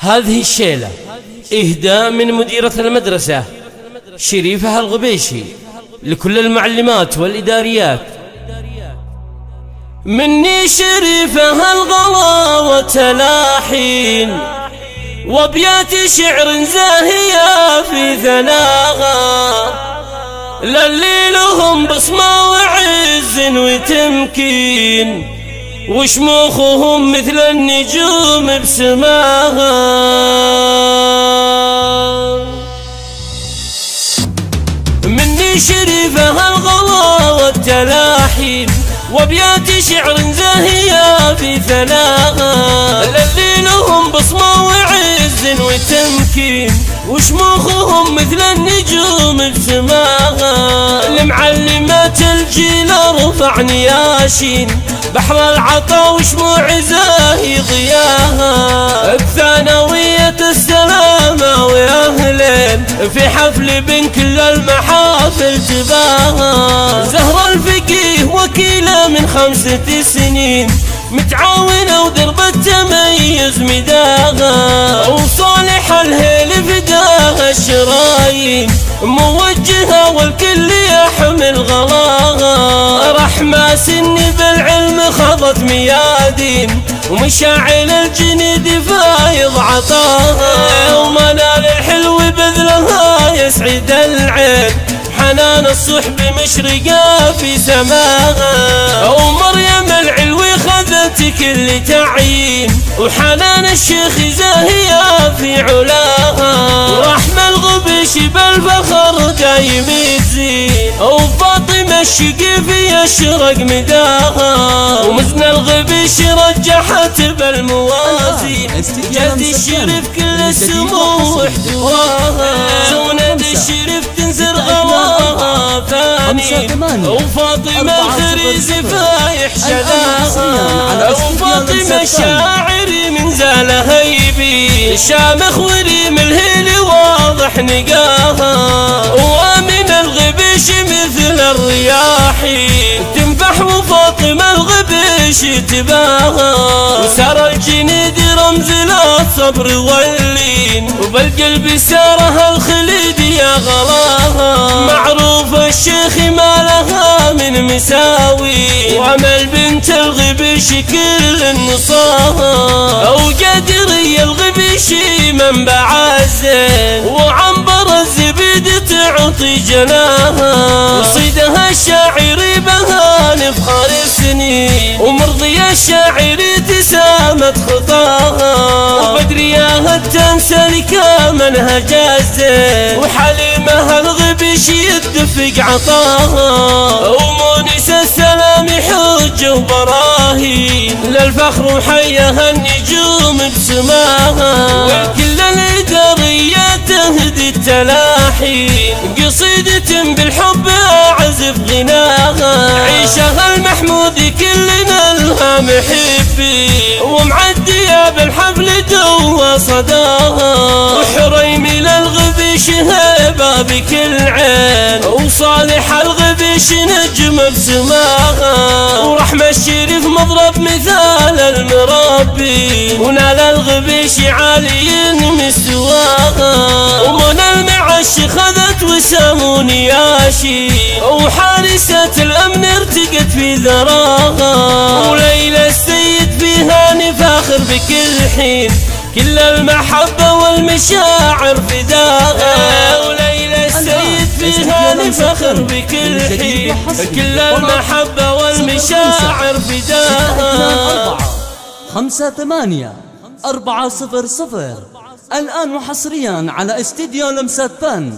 هذه الشيلة إهداء من مديرة المدرسة شريفة الغبيشي لكل المعلمات والإداريات. مني شريفة الغلا وتلاحين وابيات شعر زاهية في ثناها، للي لهم بصمة وعز وتمكين وشموخهم مثل النجوم بسماها. مني شريفة الغلا والتلاحين وابيات شعر زاهية في ثناها، للي لهم بصمة وعز وتمكين وشموخهم مثل النجوم بسماها. لمعلمات الجيل رفع نياشين بحر العطا وشموع زاهي ضياها، بثانوية السلامة وأهلين في حفل بين كل المحافل جباها. زهرة الفقيه وكيلة من 5 سنين متعاونة ودرب التميز مداها، وصالح الهيل فداها الشرايين موجهة والكل يحمل غلاها. رحمة سني بالعلم خضت ميادين ومشاعل الجنيد فايض عطاها، ومنال الحلو بذلها يسعد العين حنان الصحب مشرقة في سماها. ومريم العلوي خذت كل تعيين وحنان الشيخ زاهية في علاها، ورحمة الغبيش بالفخر دايم تزين وفاطمة الشقيفي يشرق مداها، ومزن الغبيش رجحت بالموازين جد الشريف كل السمو واحتواها. زونة الشريف تنزر غواها ثاني وفاطمة الخريز فايح شذاها، وفاطمة الشاعري من زال هيبي شامخ وريم الهيل واضح نقاها، ومن الغبيش مثل الرياحين تنفح وفاطمة الغبيش تباها، وسار الجنيد رمز للصبر واللين وبالقلب سارها الخليد يا غلاها. معروف الشيخ ما لها من مساوي وعمل بنت الغبيش كل النصاها، وقدري الغبيش منبع الزين وعنبر الزبيد تعطي جناها، وصيدها الشاعري بها نفخر السنين ومرضي الشاعري تسامت خطاها، وبدرياها تنسلك منهج الزين وحليمها الغبيش يدفق عطاها، ومونس السلام حج وبراهين للفخر وحيها النجوم بسماها، وكل الإدارية تهدي التلاحين قصيدة بالحب أعزف غناها. عيشها المحمود كلنا لها محبين ومعدية بالحفل دوا صداها، وحريم للغبيش هيبة بكل عين وصالح الغبيش نجم بسماها، ورحمة الشريف مضرب مثال المربي ونال الغبيش عالي مستواها، ومنى المعش خذت وسام نياشي وحارسة الأمن ارتقت في ذراها، وليلى السيد فيها نفاخر بكل حين كل المحبة والمشاعر فداها، وليلى السيد فيها نفخر بكل حين كل المحبة والمشاعر فداها. 58 400 الآن وحصريا على استديو لمسة فن.